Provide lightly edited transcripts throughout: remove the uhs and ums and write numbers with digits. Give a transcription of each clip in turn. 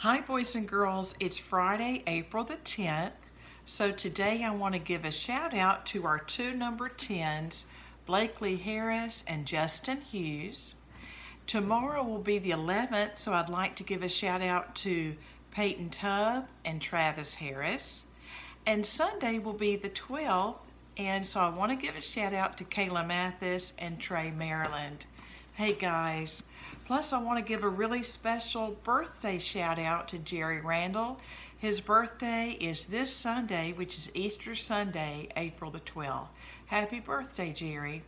Hi, boys and girls. It's Friday, April the 10th. So today I want to give a shout out to our two number 10s, Blakely Harris and Justin Hughes. Tomorrow will be the 11th, so I'd like to give a shout out to Peyton Tubb and Travis Harris. And Sunday will be the 12th, and so I want to give a shout out to Kayla Mathis and Trey Maryland. Hey guys, plus I want to give a really special birthday shout out to Jerry Randall. His birthday is this Sunday, which is Easter Sunday, April the 12th. Happy birthday, Jerry.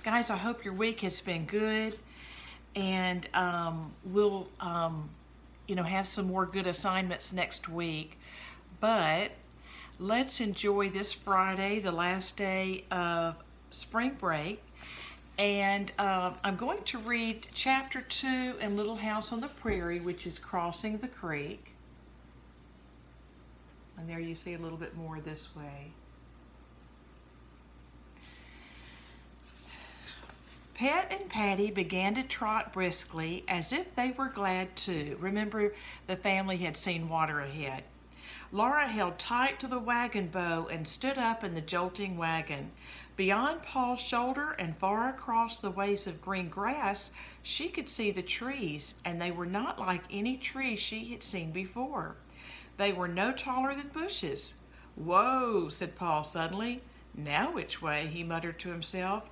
Guys, I hope your week has been good, and we'll have some more good assignments next week. But let's enjoy this Friday, the last day of spring break. And I'm going to read chapter 2 in Little House on the Prairie, which is Crossing the Creek. And there you see a little bit more this way. Pet and Patty began to trot briskly as if they were glad too. Remember, the family had seen water ahead. Laura held tight to the wagon bow and stood up in the jolting wagon. Beyond Paul's shoulder and far across the waves of green grass, she could see the trees, and they were not like any trees she had seen before. They were no taller than bushes. "Whoa," said Paul suddenly. "Now which way?" he muttered to himself.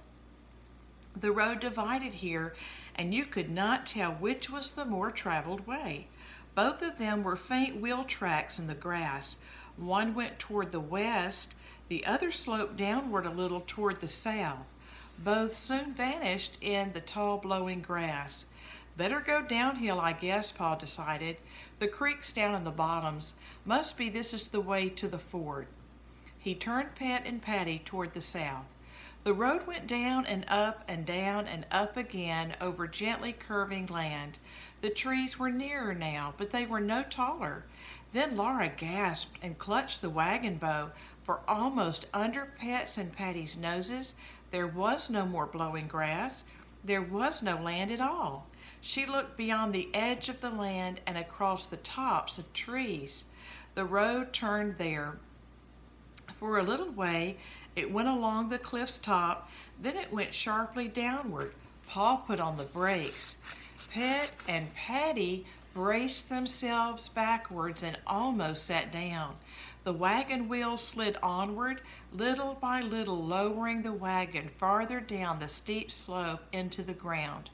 The road divided here, and you could not tell which was the more traveled way. Both of them were faint wheel tracks in the grass. One went toward the west, the other sloped downward a little toward the south. Both soon vanished in the tall blowing grass. "Better go downhill, I guess," Paul decided. "The creek's down in the bottoms. Must be this is the way to the ford." He turned Pet and Patty toward the south. The road went down and up again over gently curving land. The trees were nearer now, but they were no taller. Then Laura gasped and clutched the wagon bow, for almost under Pet's and Patty's noses there was no more blowing grass. There was no land at all. She looked beyond the edge of the land and across the tops of trees. The road turned there. For a little way, it went along the cliff's top, then it went sharply downward. Paul put on the brakes. Pet and Patty braced themselves backwards and almost sat down. The wagon wheels slid onward, little by little lowering the wagon farther down the steep slope into the ground.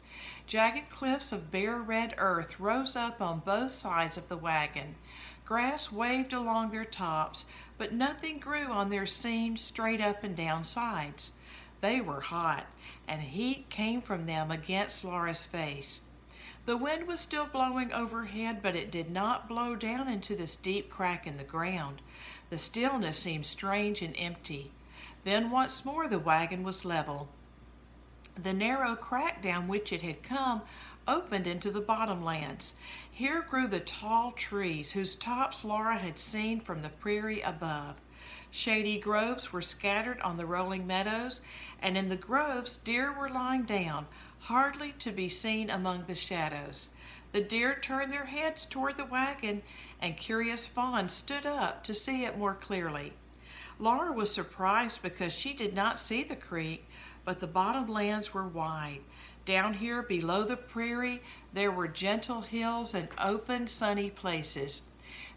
Jagged cliffs of bare red earth rose up on both sides of the wagon. Grass waved along their tops, but nothing grew on their seamed, straight up and down sides. They were hot, and heat came from them against Laura's face. The wind was still blowing overhead, but it did not blow down into this deep crack in the ground. The stillness seemed strange and empty. Then once more the wagon was level. The narrow crack down which it had come opened into the bottomlands. Here grew the tall trees whose tops Laura had seen from the prairie above. Shady groves were scattered on the rolling meadows, and in the groves deer were lying down, hardly to be seen among the shadows. The deer turned their heads toward the wagon, and curious fawns stood up to see it more clearly. Laura was surprised because she did not see the creek, but the bottomlands were wide. Down here below the prairie, there were gentle hills and open, sunny places.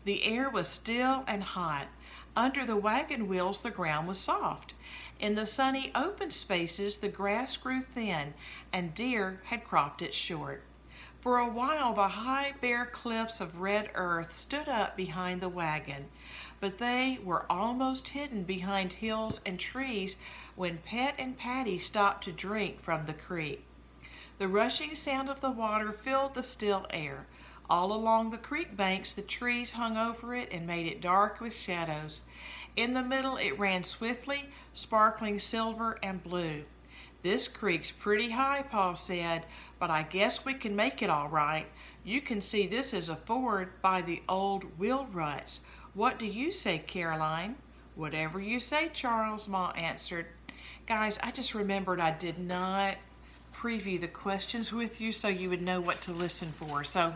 The air was still and hot. Under the wagon wheels, the ground was soft. In the sunny, open spaces, the grass grew thin, and deer had cropped it short. For a while, the high, bare cliffs of red earth stood up behind the wagon, but they were almost hidden behind hills and trees when Pet and Patty stopped to drink from the creek. The rushing sound of the water filled the still air. All along the creek banks, the trees hung over it and made it dark with shadows. In the middle, it ran swiftly, sparkling silver and blue. "This creek's pretty high," Paul said, "but I guess we can make it all right. You can see this is a ford by the old wheel ruts. What do you say, Caroline?" "Whatever you say, Charles," Ma answered. Guys, I just remembered I did not preview the questions with you so you would know what to listen for. So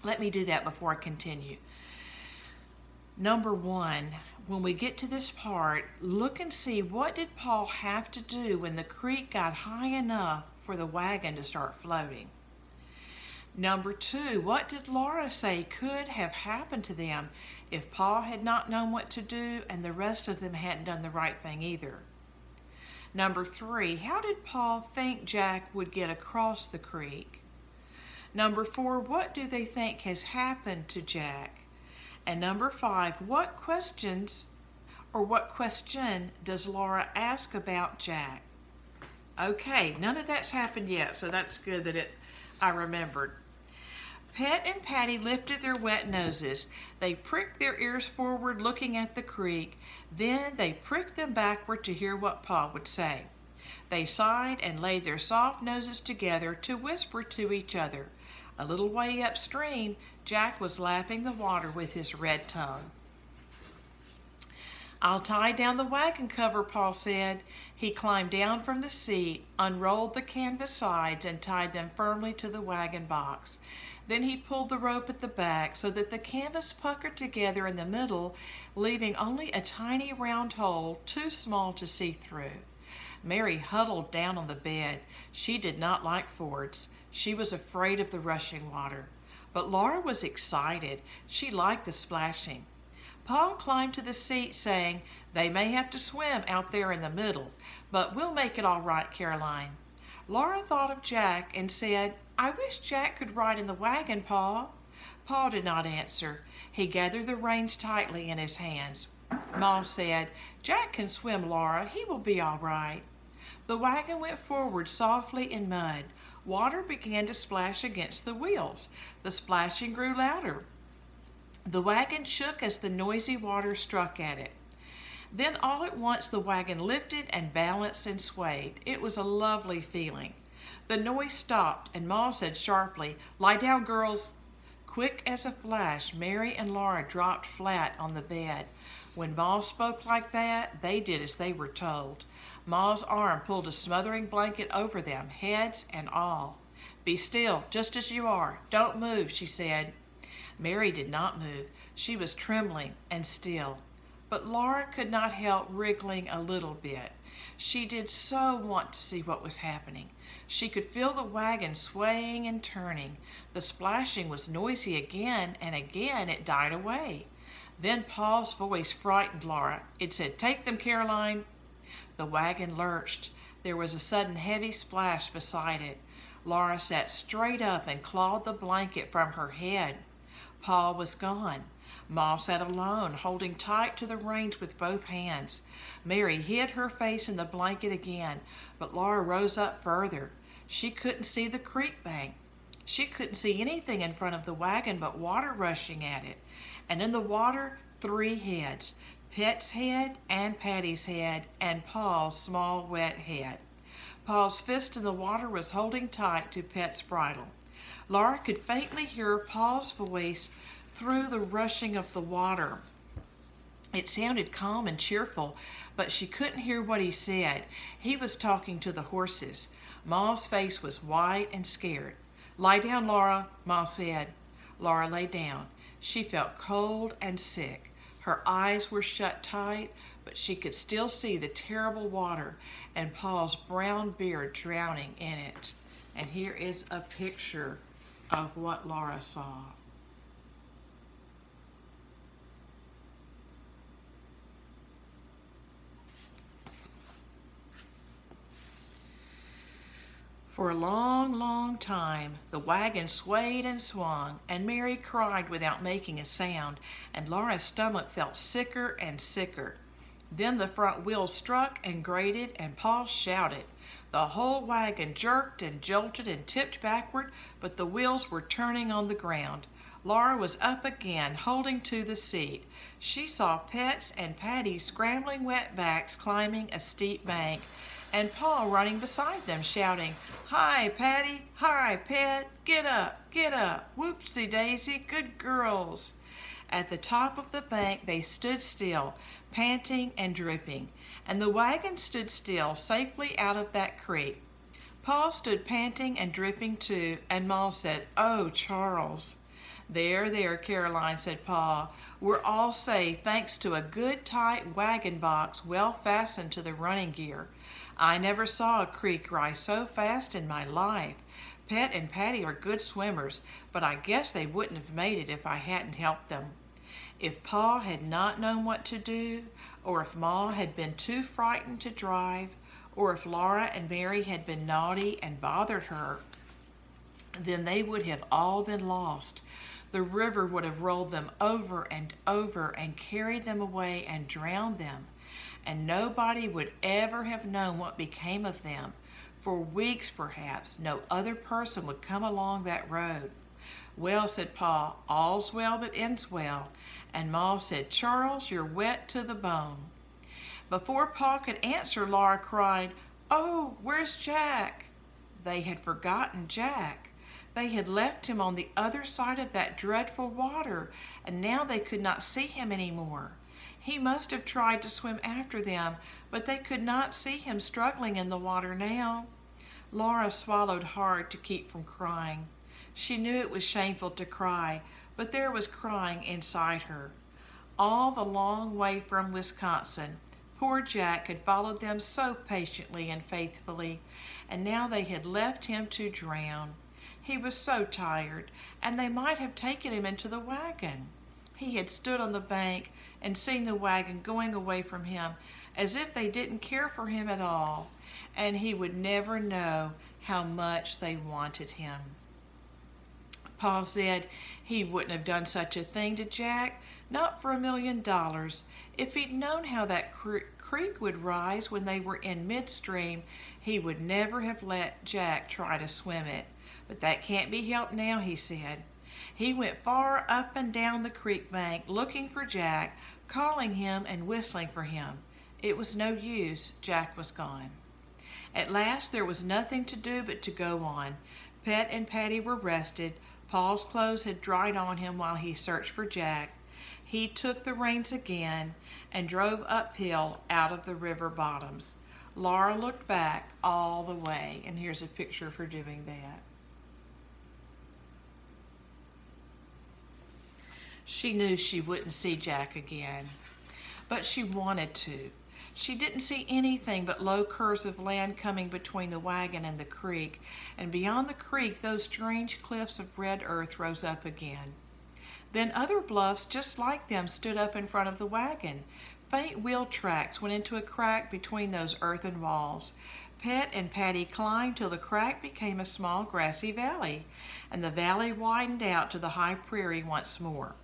Let me do that before I continue. Number one, when we get to this part, look and see, what did Paul have to do when the creek got high enough for the wagon to start floating? Number two, what did Laura say could have happened to them if Paul had not known what to do and the rest of them hadn't done the right thing either? Number three, how did Paul think Jack would get across the creek? Number four, what do they think has happened to Jack? And number five, what question does Laura ask about Jack? Okay, none of that's happened yet, so that's good that I remembered. Pet and Patty lifted their wet noses. They pricked their ears forward looking at the creek. Then they pricked them backward to hear what Paul would say. They sighed and laid their soft noses together to whisper to each other. A little way upstream, Jack was lapping the water with his red tongue. "I'll tie down the wagon cover," Paul said. He climbed down from the seat, unrolled the canvas sides, and tied them firmly to the wagon box. Then he pulled the rope at the back so that the canvas puckered together in the middle, leaving only a tiny round hole too small to see through. Mary huddled down on the bed. She did not like fords. She was afraid of the rushing water. But Laura was excited. She liked the splashing. Paul climbed to the seat, saying, "They may have to swim out there in the middle, but we'll make it all right, Caroline." Laura thought of Jack and said, "I wish Jack could ride in the wagon, Paul." Paul did not answer. He gathered the reins tightly in his hands. Ma said, "Jack can swim, Laura. He will be all right." The wagon went forward softly in mud. Water began to splash against the wheels. The splashing grew louder. The wagon shook as the noisy water struck at it. Then all at once the wagon lifted and balanced and swayed. It was a lovely feeling. The noise stopped and Ma said sharply, "Lie down, girls." Quick as a flash, Mary and Laura dropped flat on the bed. When Ma spoke like that, they did as they were told. Ma's arm pulled a smothering blanket over them, heads and all. "Be still, just as you are. Don't move," she said. Mary did not move. She was trembling and still. But Laura could not help wriggling a little bit. She did so want to see what was happening. She could feel the wagon swaying and turning. The splashing was noisy again, and again it died away. Then Paul's voice frightened Laura. It said, "Take them, Caroline." The wagon lurched. There was a sudden heavy splash beside it. Laura sat straight up and clawed the blanket from her head. Paul was gone. Ma sat alone, holding tight to the reins with both hands. Mary hid her face in the blanket again, but Laura rose up further. She couldn't see the creek bank. She couldn't see anything in front of the wagon but water rushing at it. And in the water, 3 heads. Pet's head and Patty's head and Paul's small wet head. Paul's fist in the water was holding tight to Pet's bridle. Laura could faintly hear Paul's voice through the rushing of the water. It sounded calm and cheerful, but she couldn't hear what he said. He was talking to the horses. Ma's face was white and scared. "Lie down, Laura," Ma said. Laura lay down. She felt cold and sick. Her eyes were shut tight, but she could still see the terrible water and Paul's brown beard drowning in it. And here is a picture of what Laura saw. For a long, long time, the wagon swayed and swung, and Mary cried without making a sound, and Laura's stomach felt sicker and sicker. Then the front wheels struck and grated, and Paul shouted. The whole wagon jerked and jolted and tipped backward, but the wheels were turning on the ground. Laura was up again, holding to the seat. She saw Pet's and Patty's scrambling wetbacks climbing a steep bank, and Paul running beside them, shouting, "Hi, Patty! Hi, Pet! Get up! Get up! Whoopsie daisy! Good girls!" At the top of the bank they stood still, panting and dripping, and the wagon stood still, safely out of that creek. Paul stood panting and dripping too, and Ma said, "Oh, Charles." There, Caroline, said Pa. We're all safe thanks to a good tight wagon box well fastened to the running gear. I never saw a creek rise so fast in my life. Pet and Patty are good swimmers, but I guess they wouldn't have made it if I hadn't helped them. If Pa had not known what to do, or if Ma had been too frightened to drive, or if Laura and Mary had been naughty and bothered her, then they would have all been lost. The river would have rolled them over and carried them away and drowned them, and nobody would ever have known what became of them. For weeks, perhaps, no other person would come along that road. Well, said Pa, all's well that ends well. And Ma said, Charles, you're wet to the bone. Before Pa could answer, Laura cried, Oh, where's Jack? They had forgotten Jack. They had left him on the other side of that dreadful water, and now they could not see him any more. He must have tried to swim after them, but they could not see him struggling in the water now. Laura swallowed hard to keep from crying. She knew it was shameful to cry, but there was crying inside her. All the long way from Wisconsin, poor Jack had followed them so patiently and faithfully, and now they had left him to drown. He was so tired, and they might have taken him into the wagon. He had stood on the bank and seen the wagon going away from him as if they didn't care for him at all, and he would never know how much they wanted him. Pa said he wouldn't have done such a thing to Jack, not for $1,000,000. If he'd known how that creek would rise when they were in midstream, he would never have let Jack try to swim it. But that can't be helped now, he said. He went far up and down the creek bank looking for Jack, calling him and whistling for him. It was no use. Jack was gone. At last there was nothing to do but to go on. Pet and Patty were rested. Paul's clothes had dried on him while he searched for Jack. He took the reins again and drove uphill out of the river bottoms. Laura looked back all the way, and here's a picture of her doing that. She knew she wouldn't see Jack again, but she wanted to. She didn't see anything but low curves of land coming between the wagon and the creek, and beyond the creek those strange cliffs of red earth rose up again. Then other bluffs just like them stood up in front of the wagon. Faint wheel tracks went into a crack between those earthen walls. Pet and Patty climbed till the crack became a small grassy valley, and the valley widened out to the high prairie once more.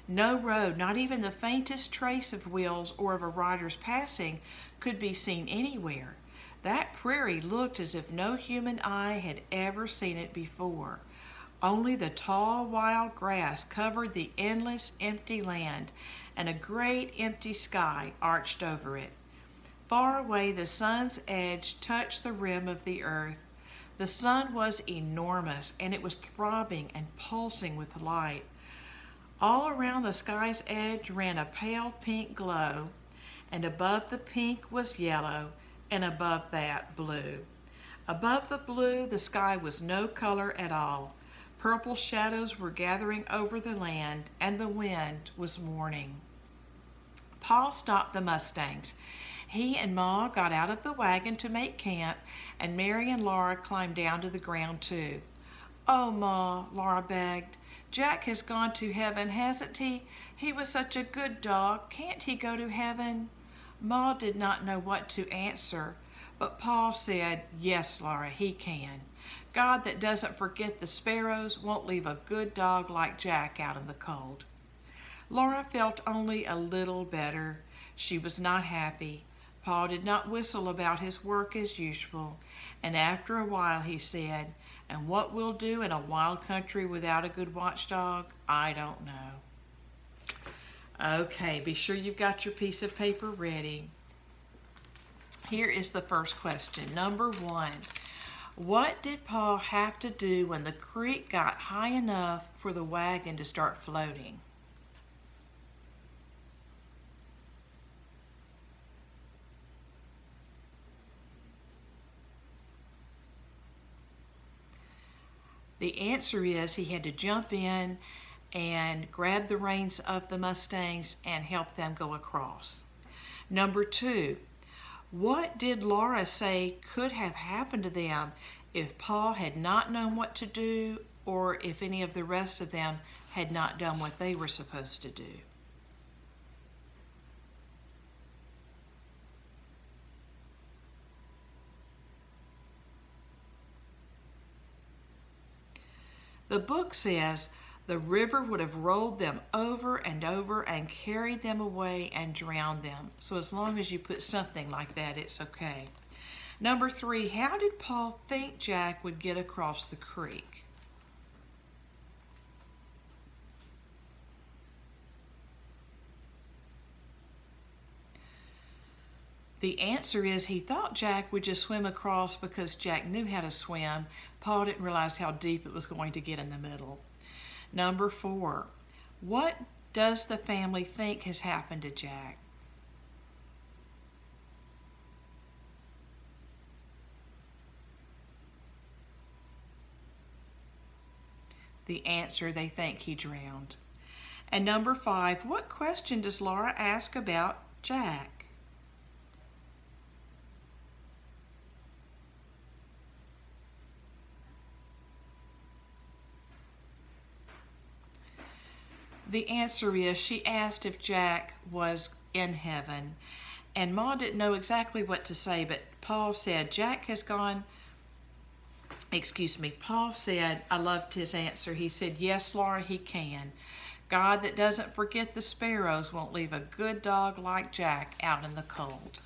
No road, not even the faintest trace of wheels or of a rider's passing, could be seen anywhere. That prairie looked as if no human eye had ever seen it before. Only the tall wild grass covered the endless empty land, and a great empty sky arched over it. Far away the sun's edge touched the rim of the earth. The sun was enormous, and it was throbbing and pulsing with light. All around the sky's edge ran a pale pink glow, and above the pink was yellow, and above that blue. Above the blue the sky was no color at all. Purple shadows were gathering over the land, and the wind was mourning. Paul stopped the mustangs. He and Ma got out of the wagon to make camp, and Mary and Laura climbed down to the ground too. Oh, Ma, Laura begged, Jack has gone to heaven, hasn't he? He was such a good dog. Can't he go to heaven? Ma did not know what to answer, but Pa said, Yes, Laura, he can. God that doesn't forget the sparrows won't leave a good dog like Jack out in the cold. Laura felt only a little better. She was not happy. Pa did not whistle about his work as usual, and after a while he said, And what we'll do in a wild country without a good watchdog, I don't know. Okay, be sure you've got your piece of paper ready. Here is the first question. Number 1. What did Pa have to do when the creek got high enough for the wagon to start floating? The answer is he had to jump in and grab the reins of the Mustangs and help them go across. Number 2, what did Laura say could have happened to them if Paul had not known what to do, or if any of the rest of them had not done what they were supposed to do? The book says the river would have rolled them over and over and carried them away and drowned them. So as long as you put something like that, it's okay. Number 3, how did Paul think Jack would get across the creek? The answer is he thought Jack would just swim across because Jack knew how to swim. Paul didn't realize how deep it was going to get in the middle. Number 4, what does the family think has happened to Jack? The answer, they think he drowned. And number 5, what question does Laura ask about Jack? The answer is she asked if Jack was in heaven. And Ma didn't know exactly what to say, but Paul said, Paul said, I loved his answer. He said, yes, Laura, he can. God that doesn't forget the sparrows won't leave a good dog like Jack out in the cold.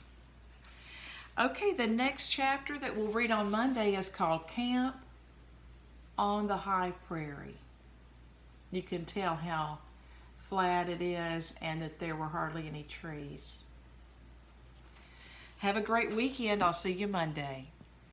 Okay, the next chapter that we'll read on Monday is called Camp on the High Prairie. You can tell how flat it is and that there were hardly any trees. Have a great weekend. I'll see you Monday.